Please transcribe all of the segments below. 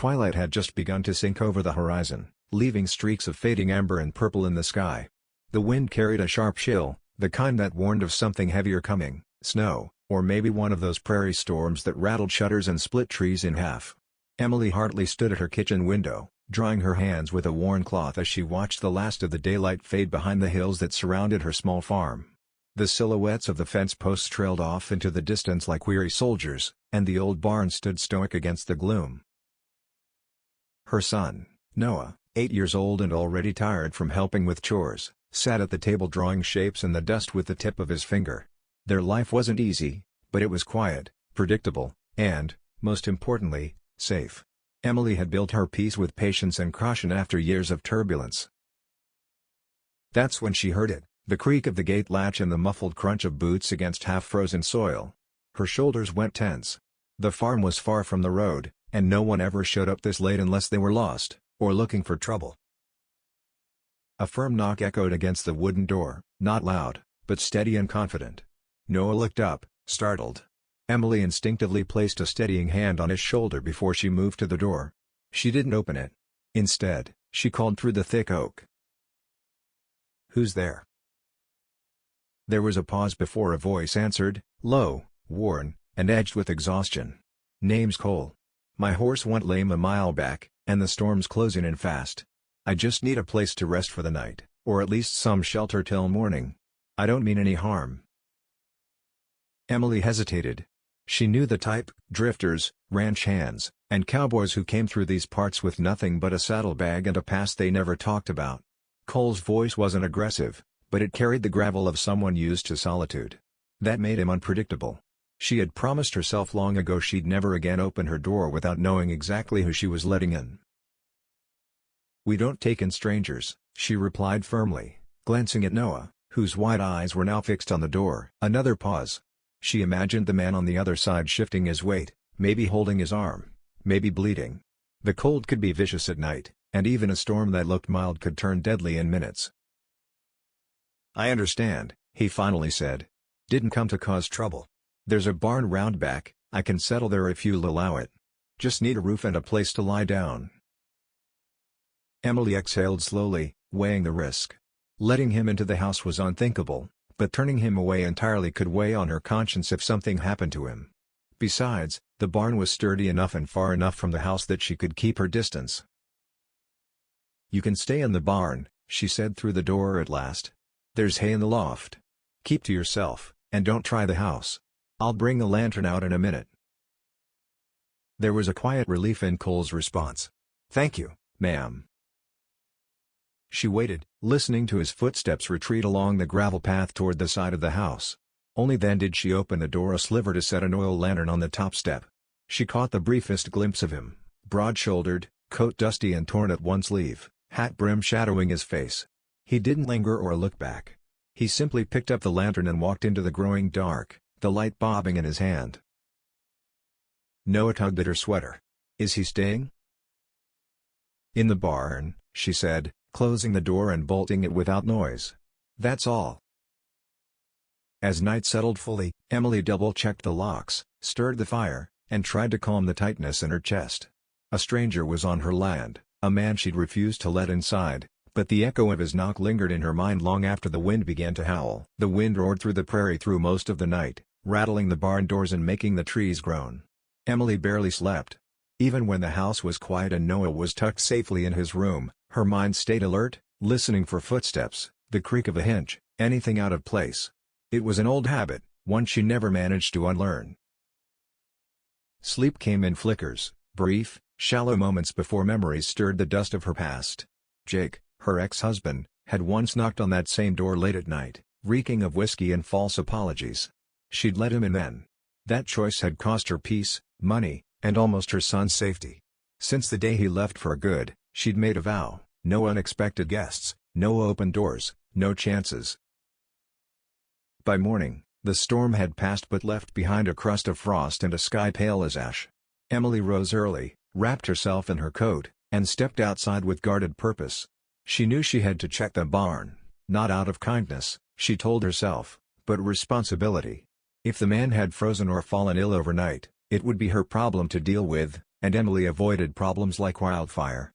twilight had just begun to sink over the horizon, leaving streaks of fading amber and purple in the sky. The wind carried a sharp chill, the kind that warned of something heavier coming, snow, or maybe one of those prairie storms that rattled shutters and split trees in half. Emily Hartley stood at her kitchen window, drying her hands with a worn cloth as she watched the last of the daylight fade behind the hills that surrounded her small farm. The silhouettes of the fence posts trailed off into the distance like weary soldiers, and the old barn stood stoic against the gloom. Her son, Noah, 8 years old and already tired from helping with chores, sat at the table drawing shapes in the dust with the tip of his finger. Their life wasn't easy, but it was quiet, predictable, and, most importantly, safe. Emily had built her peace with patience and caution after years of turbulence. That's when she heard it, the creak of the gate latch and the muffled crunch of boots against half-frozen soil. Her shoulders went tense. The farm was far from the road, and no one ever showed up this late unless they were lost, or looking for trouble. A firm knock echoed against the wooden door, not loud, but steady and confident. Noah looked up, startled. Emily instinctively placed a steadying hand on his shoulder before she moved to the door. She didn't open it. Instead, she called through the thick oak. "Who's there?" There was a pause before a voice answered, low, worn, and edged with exhaustion. "Name's Cole. My horse went lame a mile back, and the storm's closing in fast. I just need a place to rest for the night, or at least some shelter till morning. I don't mean any harm." Emily hesitated. She knew the type: drifters, ranch hands, and cowboys who came through these parts with nothing but a saddlebag and a past they never talked about. Cole's voice wasn't aggressive, but it carried the gravel of someone used to solitude. That made him unpredictable. She had promised herself long ago she'd never again open her door without knowing exactly who she was letting in. "We don't take in strangers," she replied firmly, glancing at Noah, whose wide eyes were now fixed on the door. Another pause. She imagined the man on the other side shifting his weight, maybe holding his arm, maybe bleeding. The cold could be vicious at night, and even a storm that looked mild could turn deadly in minutes. "I understand," he finally said. "Didn't come to cause trouble. There's a barn round back, I can settle there if you'll allow it. Just need a roof and a place to lie down." Emily exhaled slowly, weighing the risk. Letting him into the house was unthinkable, but turning him away entirely could weigh on her conscience if something happened to him. Besides, the barn was sturdy enough and far enough from the house that she could keep her distance. "You can stay in the barn," she said through the door at last. "There's hay in the loft. Keep to yourself, and don't try the house. I'll bring a lantern out in a minute." There was a quiet relief in Cole's response. "Thank you, ma'am." She waited, listening to his footsteps retreat along the gravel path toward the side of the house. Only then did she open the door a sliver to set an oil lantern on the top step. She caught the briefest glimpse of him, broad-shouldered, coat dusty and torn at one sleeve, hat brim shadowing his face. He didn't linger or look back. He simply picked up the lantern and walked into the growing dark, the light bobbing in his hand. Noah tugged at her sweater. "Is he staying?" "In the barn," she said, closing the door and bolting it without noise. "That's all." As night settled fully, Emily double-checked the locks, stirred the fire, and tried to calm the tightness in her chest. A stranger was on her land, a man she'd refused to let inside, but the echo of his knock lingered in her mind long after the wind began to howl. The wind roared through the prairie through most of the night, rattling the barn doors and making the trees groan. Emily barely slept. Even when the house was quiet and Noah was tucked safely in his room, her mind stayed alert, listening for footsteps, the creak of a hinge, anything out of place. It was an old habit, one she never managed to unlearn. Sleep came in flickers, brief, shallow moments before memories stirred the dust of her past. Jake, her ex-husband, had once knocked on that same door late at night, reeking of whiskey and false apologies. She'd let him in then. That choice had cost her peace, money, and almost her son's safety. Since the day he left for good, she'd made a vow: no unexpected guests, no open doors, no chances. By morning, the storm had passed but left behind a crust of frost and a sky pale as ash. Emily rose early, wrapped herself in her coat, and stepped outside with guarded purpose. She knew she had to check the barn, not out of kindness, she told herself, but responsibility. If the man had frozen or fallen ill overnight, it would be her problem to deal with, and Emily avoided problems like wildfire.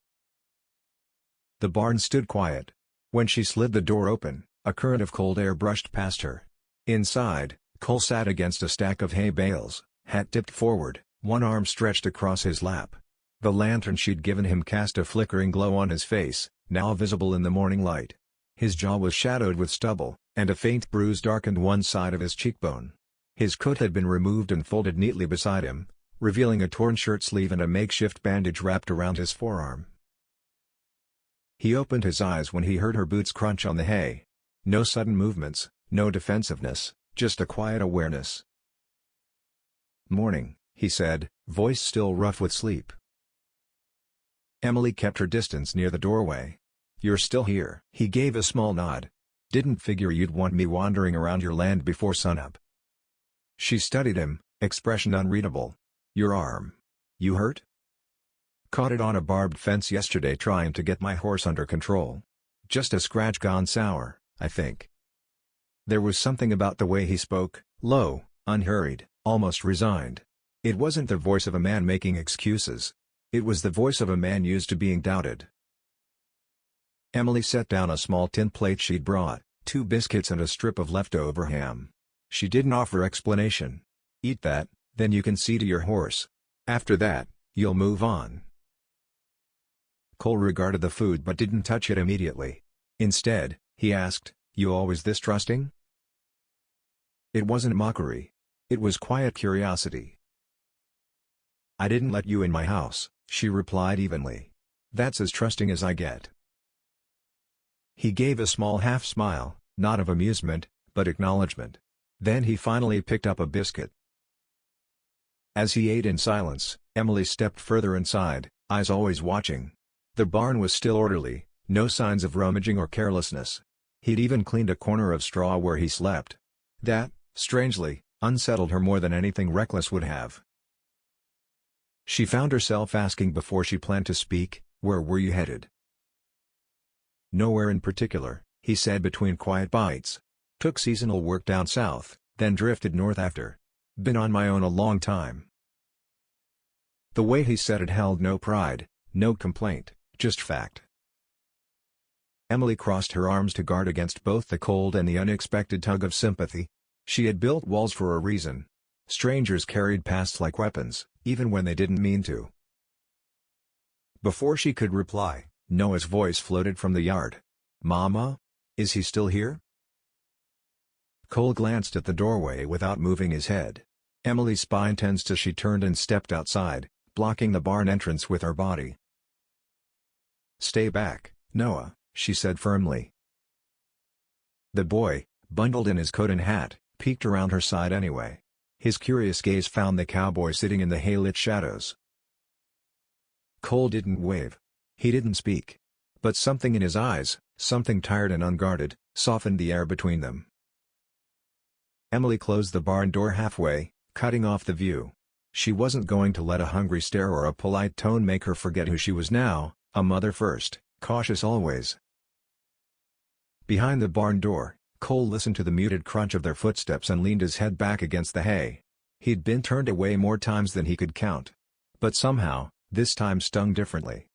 The barn stood quiet. When she slid the door open, a current of cold air brushed past her. Inside, Cole sat against a stack of hay bales, hat tipped forward, one arm stretched across his lap. The lantern she'd given him cast a flickering glow on his face, now visible in the morning light. His jaw was shadowed with stubble, and a faint bruise darkened one side of his cheekbone. His coat had been removed and folded neatly beside him, revealing a torn shirt sleeve and a makeshift bandage wrapped around his forearm. He opened his eyes when he heard her boots crunch on the hay. No sudden movements, no defensiveness, just a quiet awareness. "Morning," he said, voice still rough with sleep. Emily kept her distance near the doorway. "You're still here." He gave a small nod. "Didn't figure you'd want me wandering around your land before sunup." She studied him, expression unreadable. "Your arm. You hurt?" "Caught it on a barbed fence yesterday trying to get my horse under control. Just a scratch gone sour, I think." There was something about the way he spoke, low, unhurried, almost resigned. It wasn't the voice of a man making excuses. It was the voice of a man used to being doubted. Emily set down a small tin plate she'd brought, 2 biscuits and a strip of leftover ham. She didn't offer explanation. "Eat that, then you can see to your horse. After that, you'll move on." Cole regarded the food but didn't touch it immediately. Instead, he asked, "You always this trusting?" It wasn't mockery. It was quiet curiosity. "I didn't let you in my house," she replied evenly. "That's as trusting as I get." He gave a small half-smile, not of amusement, but acknowledgement. Then he finally picked up a biscuit. As he ate in silence, Emily stepped further inside, eyes always watching. The barn was still orderly, no signs of rummaging or carelessness. He'd even cleaned a corner of straw where he slept. That, strangely, unsettled her more than anything reckless would have. She found herself asking before she planned to speak, "Where were you headed?" "Nowhere in particular," he said between quiet bites. "Took seasonal work down south, then drifted north after. Been on my own a long time." The way he said it held no pride, no complaint, just fact. Emily crossed her arms to guard against both the cold and the unexpected tug of sympathy. She had built walls for a reason. Strangers carried past like weapons, even when they didn't mean to. Before she could reply, Noah's voice floated from the yard. "Mama? Is he still here?" Cole glanced at the doorway without moving his head. Emily's spine tensed as she turned and stepped outside, blocking the barn entrance with her body. "Stay back, Noah," she said firmly. The boy, bundled in his coat and hat, peeked around her side anyway. His curious gaze found the cowboy sitting in the hay-lit shadows. Cole didn't wave. He didn't speak. But something in his eyes, something tired and unguarded, softened the air between them. Emily closed the barn door halfway, cutting off the view. She wasn't going to let a hungry stare or a polite tone make her forget who she was now, a mother first, cautious always. Behind the barn door, Cole listened to the muted crunch of their footsteps and leaned his head back against the hay. He'd been turned away more times than he could count. But somehow, this time stung differently.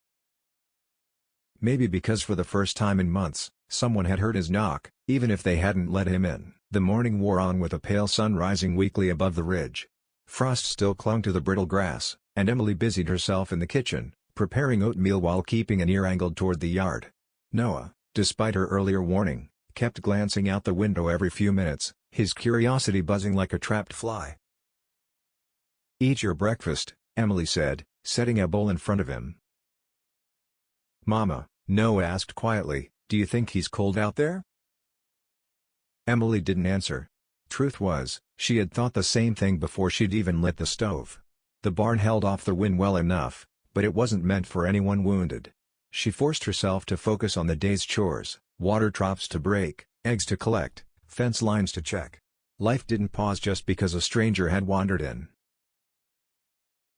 Maybe because for the first time in months, someone had heard his knock, even if they hadn't let him in. The morning wore on with a pale sun rising weakly above the ridge. Frost still clung to the brittle grass, and Emily busied herself in the kitchen, preparing oatmeal while keeping an ear angled toward the yard. Noah, despite her earlier warning, kept glancing out the window every few minutes, his curiosity buzzing like a trapped fly. "Eat your breakfast," Emily said, setting a bowl in front of him. "Mama," Noah asked quietly, "do you think he's cold out there?" Emily didn't answer. Truth was, she had thought the same thing before she'd even lit the stove. The barn held off the wind well enough, but it wasn't meant for anyone wounded. She forced herself to focus on the day's chores, water troughs to break, eggs to collect, fence lines to check. Life didn't pause just because a stranger had wandered in.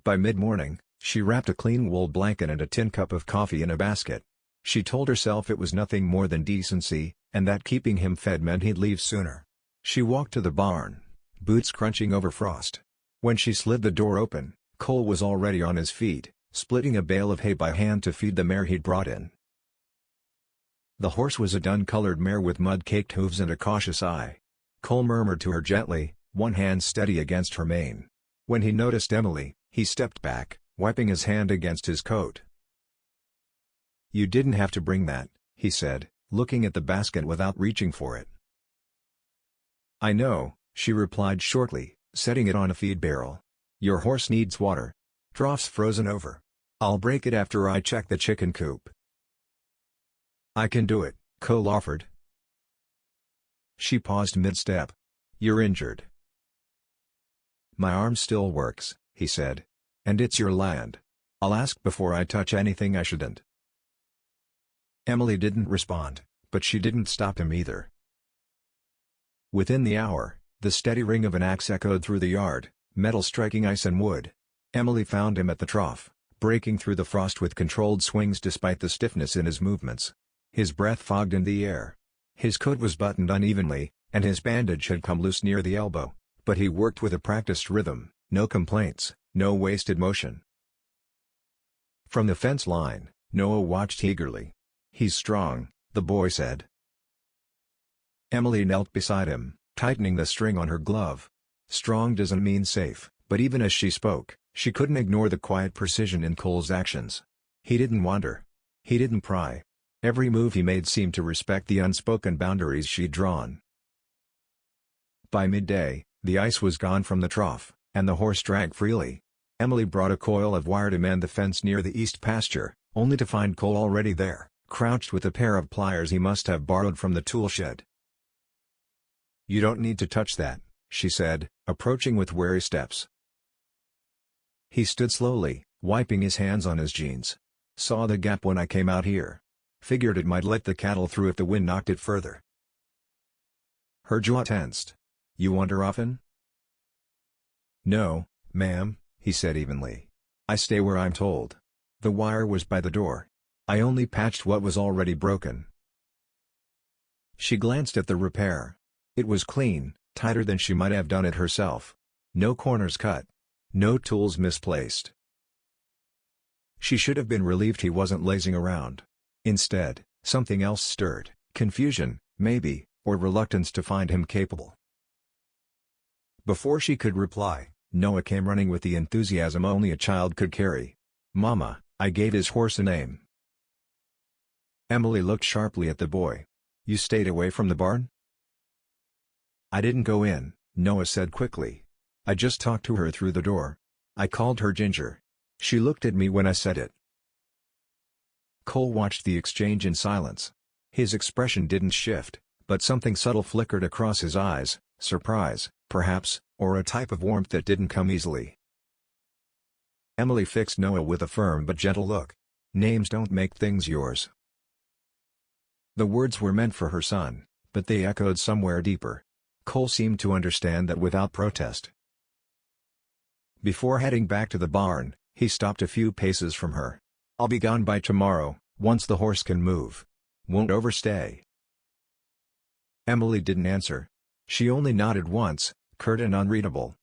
By mid-morning, she wrapped a clean wool blanket and a tin cup of coffee in a basket. She told herself it was nothing more than decency, and that keeping him fed meant he'd leave sooner. She walked to the barn, boots crunching over frost. When she slid the door open, Cole was already on his feet, splitting a bale of hay by hand to feed the mare he'd brought in. The horse was a dun-colored mare with mud-caked hooves and a cautious eye. Cole murmured to her gently, one hand steady against her mane. When he noticed Emily, he stepped back, wiping his hand against his coat. "You didn't have to bring that," he said, looking at the basket without reaching for it. "I know," she replied shortly, setting it on a feed barrel. "Your horse needs water. Trough's frozen over. I'll break it after I check the chicken coop." "I can do it," Cole offered. She paused mid-step. "You're injured." "My arm still works," he said. "And it's your land. I'll ask before I touch anything I shouldn't." Emily didn't respond, but she didn't stop him either. Within the hour, the steady ring of an axe echoed through the yard, metal striking ice and wood. Emily found him at the trough, breaking through the frost with controlled swings despite the stiffness in his movements. His breath fogged in the air. His coat was buttoned unevenly, and his bandage had come loose near the elbow, but he worked with a practiced rhythm, no complaints, no wasted motion. From the fence line, Noah watched eagerly. "He's strong," the boy said. Emily knelt beside him, tightening the string on her glove. Strong doesn't mean safe, but even as she spoke, she couldn't ignore the quiet precision in Cole's actions. He didn't want her. He didn't pry. Every move he made seemed to respect the unspoken boundaries she'd drawn. By midday, the ice was gone from the trough, and the horse drank freely. Emily brought a coil of wire to mend the fence near the east pasture, only to find Cole already there, crouched with a pair of pliers he must have borrowed from the tool shed. "You don't need to touch that," she said, approaching with wary steps. He stood slowly, wiping his hands on his jeans. "Saw the gap when I came out here. Figured it might let the cattle through if the wind knocked it further." Her jaw tensed. "You wander often?" "No, ma'am," he said evenly. "I stay where I'm told. The wire was by the door. I only patched what was already broken." She glanced at the repair. It was clean, tighter than she might have done it herself. No corners cut. No tools misplaced. She should have been relieved he wasn't lazing around. Instead, something else stirred, confusion, maybe, or reluctance to find him capable. Before she could reply, Noah came running with the enthusiasm only a child could carry. "Mama, I gave his horse a name." Emily looked sharply at the boy. "You stayed away from the barn?" "I didn't go in," Noah said quickly. "I just talked to her through the door. I called her Ginger. She looked at me when I said it." Cole watched the exchange in silence. His expression didn't shift, but something subtle flickered across his eyes, surprise, perhaps, or a type of warmth that didn't come easily. Emily fixed Noah with a firm but gentle look. "Names don't make things yours." The words were meant for her son, but they echoed somewhere deeper. Cole seemed to understand that without protest. Before heading back to the barn, he stopped a few paces from her. "I'll be gone by tomorrow, once the horse can move. Won't overstay." Emily didn't answer. She only nodded once, curt and unreadable.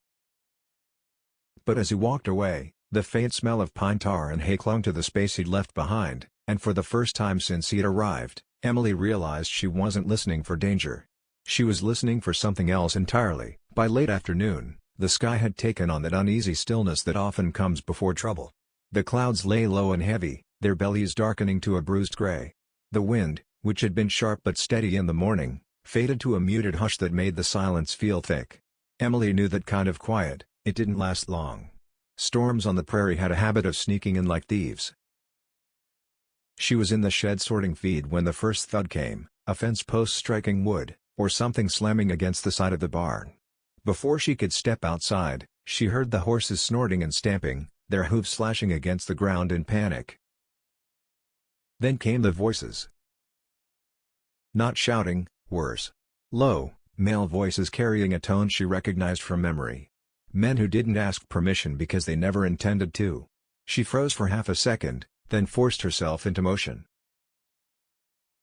But as he walked away, the faint smell of pine tar and hay clung to the space he'd left behind, and for the first time since he'd arrived, Emily realized she wasn't listening for danger. She was listening for something else entirely. By late afternoon, the sky had taken on that uneasy stillness that often comes before trouble. The clouds lay low and heavy, their bellies darkening to a bruised gray. The wind, which had been sharp but steady in the morning, faded to a muted hush that made the silence feel thick. Emily knew that kind of quiet, it didn't last long. Storms on the prairie had a habit of sneaking in like thieves. She was in the shed sorting feed when the first thud came, a fence post striking wood, or something slamming against the side of the barn. Before she could step outside, she heard the horses snorting and stamping, their hooves slashing against the ground in panic. Then came the voices. Not shouting, worse. Low, male voices carrying a tone she recognized from memory. Men who didn't ask permission because they never intended to. She froze for half a second, then forced herself into motion.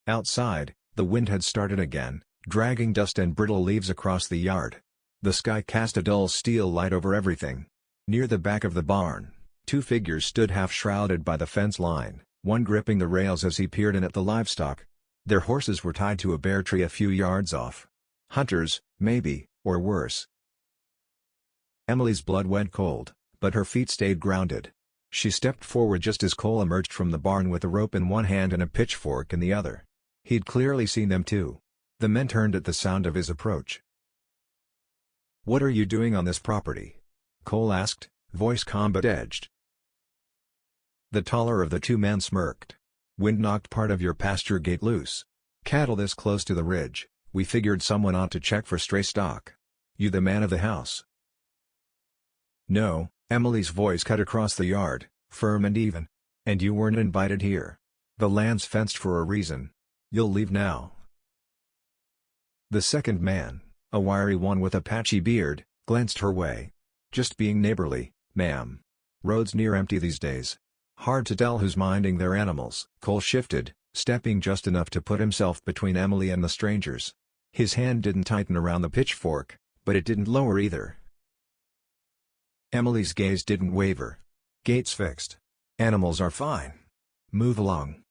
Outside, the wind had started again, dragging dust and brittle leaves across the yard. The sky cast a dull steel light over everything. Near the back of the barn, Two figures stood half-shrouded by the fence line, one gripping the rails as he peered in at the livestock. Their horses were tied to a bare tree a few yards off. Hunters, maybe, or worse. Emily's blood went cold, but her feet stayed grounded. She stepped forward just as Cole emerged from the barn with a rope in one hand and a pitchfork in the other. He'd clearly seen them too. The men turned at the sound of his approach. "What are you doing on this property?" Cole asked, voice combat-edged. The taller of the two men smirked. "Wind knocked part of your pasture gate loose. Cattle this close to the ridge, we figured someone ought to check for stray stock. You the man of the house?" "No," Emily's voice cut across the yard, firm and even. "And you weren't invited here. The land's fenced for a reason. You'll leave now." The second man, a wiry one with a patchy beard, glanced her way. "Just being neighborly, ma'am. Roads near empty these days. Hard to tell who's minding their animals." Cole shifted, stepping just enough to put himself between Emily and the strangers. His hand didn't tighten around the pitchfork, but it didn't lower either. Emily's gaze didn't waver. "Gates fixed. Animals are fine. Move along."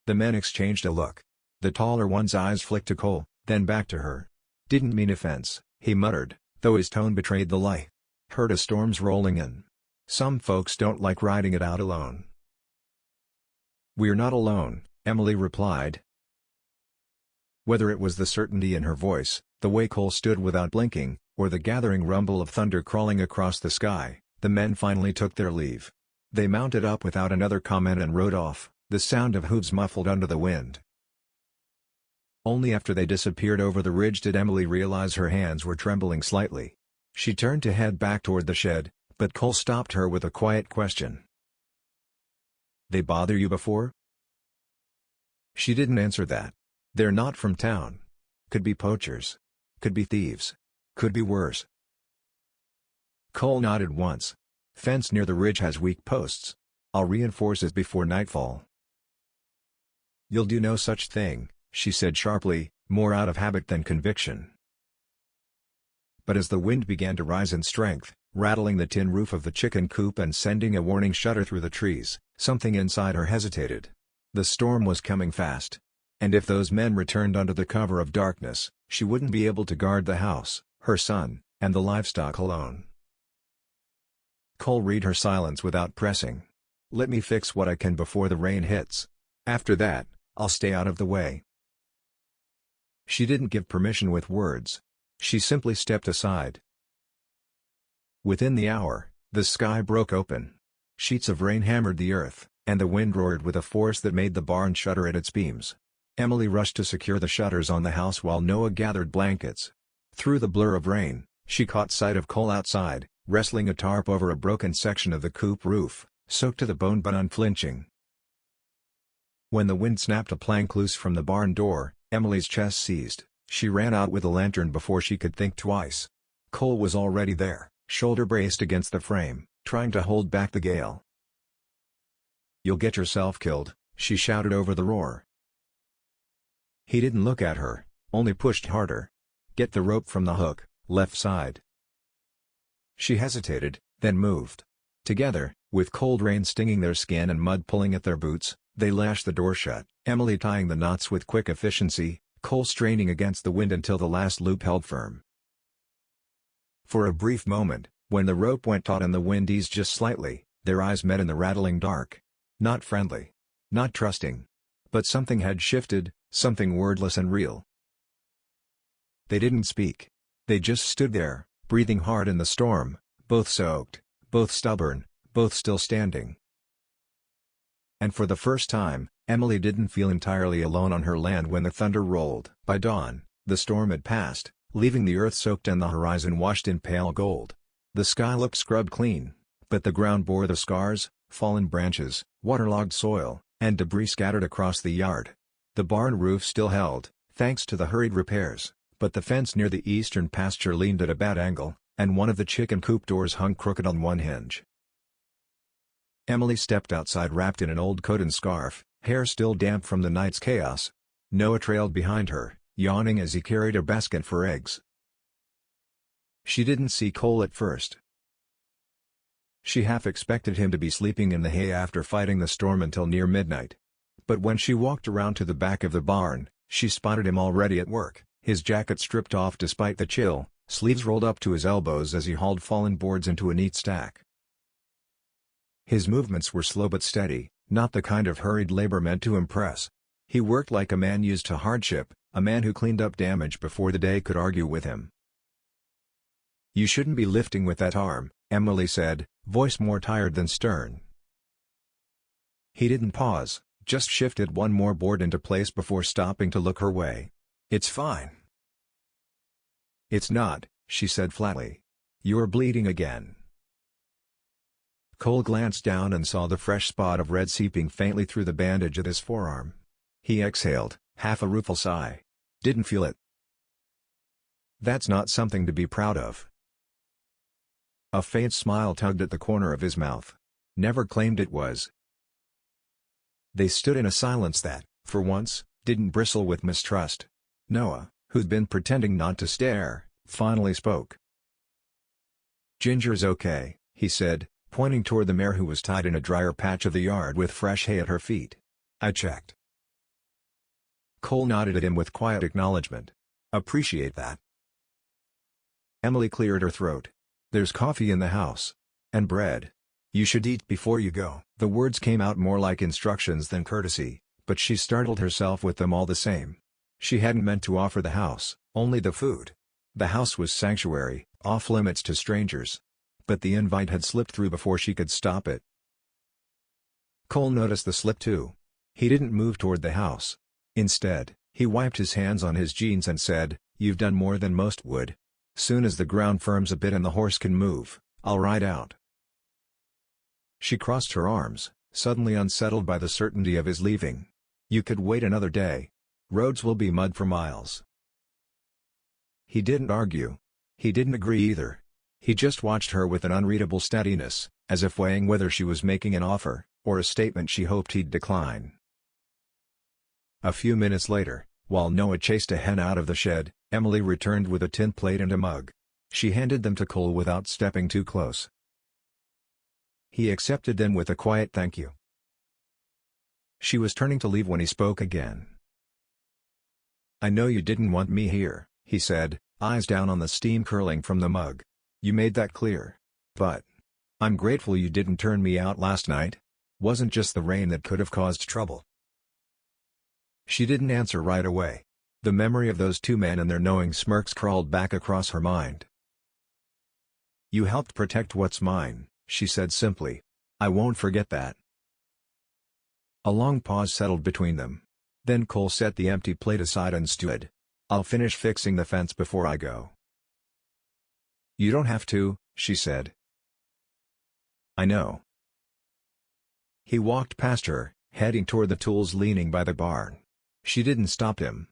The men exchanged a look. The taller one's eyes flicked to Cole, then back to her. "Didn't mean offense," he muttered, though his tone betrayed the lie. "Heard a storm's rolling in. Some folks don't like riding it out alone." "We're not alone," Emily replied. Whether it was the certainty in her voice, the way Cole stood without blinking, or the gathering rumble of thunder crawling across the sky, the men finally took their leave. They mounted up without another comment and rode off, the sound of hooves muffled under the wind. Only after they disappeared over the ridge did Emily realize her hands were trembling slightly. She turned to head back toward the shed, but Cole stopped her with a quiet question. "They bother you before?" She didn't answer that. "They're not from town. Could be poachers. Could be thieves. Could be worse." Cole nodded once. "Fence near the ridge has weak posts. I'll reinforce it before nightfall." "You'll do no such thing," she said sharply, more out of habit than conviction. But as the wind began to rise in strength, rattling the tin roof of the chicken coop and sending a warning shudder through the trees, something inside her hesitated. The storm was coming fast. And if those men returned under the cover of darkness, she wouldn't be able to guard the house, her son, and the livestock alone. Cole read her silence without pressing. "Let me fix what I can before the rain hits. After that, I'll stay out of the way." She didn't give permission with words. She simply stepped aside. Within the hour, the sky broke open. Sheets of rain hammered the earth, and the wind roared with a force that made the barn shudder at its beams. Emily rushed to secure the shutters on the house while Noah gathered blankets. Through the blur of rain, she caught sight of Cole outside, wrestling a tarp over a broken section of the coop roof, soaked to the bone but unflinching. When the wind snapped a plank loose from the barn door, Emily's chest seized. She ran out with a lantern before she could think twice. Cole was already there, shoulder braced against the frame, trying to hold back the gale. "You'll get yourself killed," she shouted over the roar. He didn't look at her, only pushed harder. "Get the rope from the hook, left side." She hesitated, then moved. Together, with cold rain stinging their skin and mud pulling at their boots, they lashed the door shut, Emily tying the knots with quick efficiency, Cole straining against the wind until the last loop held firm. For a brief moment, when the rope went taut and the wind eased just slightly, their eyes met in the rattling dark. Not friendly. Not trusting. But something had shifted, something wordless and real. They didn't speak. They just stood there, breathing hard in the storm, both soaked, both stubborn, both still standing. And for the first time, Emily didn't feel entirely alone on her land when the thunder rolled. By dawn, the storm had passed, leaving the earth soaked and the horizon washed in pale gold. The sky looked scrubbed clean, but the ground bore the scars, fallen branches, waterlogged soil, and debris scattered across the yard. The barn roof still held, thanks to the hurried repairs, but the fence near the eastern pasture leaned at a bad angle, and one of the chicken coop doors hung crooked on one hinge. Emily stepped outside wrapped in an old coat and scarf, hair still damp from the night's chaos. Noah trailed behind her, yawning as he carried a basket for eggs. She didn't see Cole at first. She half expected him to be sleeping in the hay after fighting the storm until near midnight. But when she walked around to the back of the barn, she spotted him already at work, his jacket stripped off despite the chill, sleeves rolled up to his elbows as he hauled fallen boards into a neat stack. His movements were slow but steady, not the kind of hurried labor meant to impress. He worked like a man used to hardship, a man who cleaned up damage before the day could argue with him. "You shouldn't be lifting with that arm," Emily said, voice more tired than stern. He didn't pause, just shifted one more board into place before stopping to look her way. "It's fine." "It's not," she said flatly. "You're bleeding again." Cole glanced down and saw the fresh spot of red seeping faintly through the bandage at his forearm. He exhaled, half a rueful sigh. "Didn't feel it." "That's not something to be proud of." A faint smile tugged at the corner of his mouth. "Never claimed it was." They stood in a silence that, for once, didn't bristle with mistrust. Noah, who'd been pretending not to stare, finally spoke. "Ginger's okay," he said, pointing toward the mare who was tied in a drier patch of the yard with fresh hay at her feet. "I checked." Cole nodded at him with quiet acknowledgement. "Appreciate that." Emily cleared her throat. "There's coffee in the house. And bread. You should eat before you go." The words came out more like instructions than courtesy, but she startled herself with them all the same. She hadn't meant to offer the house, only the food. The house was sanctuary, off-limits to strangers. But the invite had slipped through before she could stop it. Cole noticed the slip too. He didn't move toward the house. Instead, he wiped his hands on his jeans and said, "You've done more than most would. Soon as the ground firms a bit and the horse can move, I'll ride out." She crossed her arms, suddenly unsettled by the certainty of his leaving. "You could wait another day. Roads will be mud for miles." He didn't argue. He didn't agree either. He just watched her with an unreadable steadiness, as if weighing whether she was making an offer, or a statement she hoped he'd decline. A few minutes later, while Noah chased a hen out of the shed, Emily returned with a tin plate and a mug. She handed them to Cole without stepping too close. He accepted them with a quiet thank you. She was turning to leave when he spoke again. "I know you didn't want me here," he said, eyes down on the steam curling from the mug. "You made that clear. But I'm grateful you didn't turn me out last night. Wasn't just the rain that could have caused trouble." She didn't answer right away. The memory of those two men and their knowing smirks crawled back across her mind. "You helped protect what's mine," she said simply. "I won't forget that." A long pause settled between them. Then Cole set the empty plate aside and stood. "I'll finish fixing the fence before I go." "You don't have to," she said. "I know." He walked past her, heading toward the tools leaning by the barn. She didn't stop him.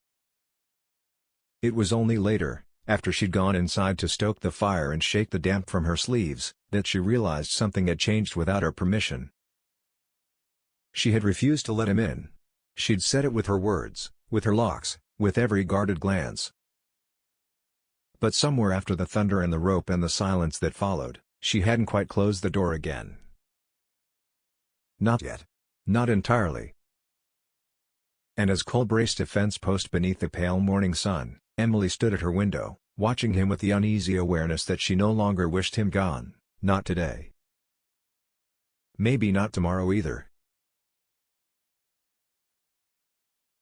It was only later, after she'd gone inside to stoke the fire and shake the damp from her sleeves, that she realized something had changed without her permission. She had refused to let him in. She'd said it with her words, with her locks, with every guarded glance. But somewhere after the thunder and the rope and the silence that followed, she hadn't quite closed the door again. Not yet. Not entirely. And as Cole braced a fence post beneath the pale morning sun, Emily stood at her window, watching him with the uneasy awareness that she no longer wished him gone, not today. Maybe not tomorrow either.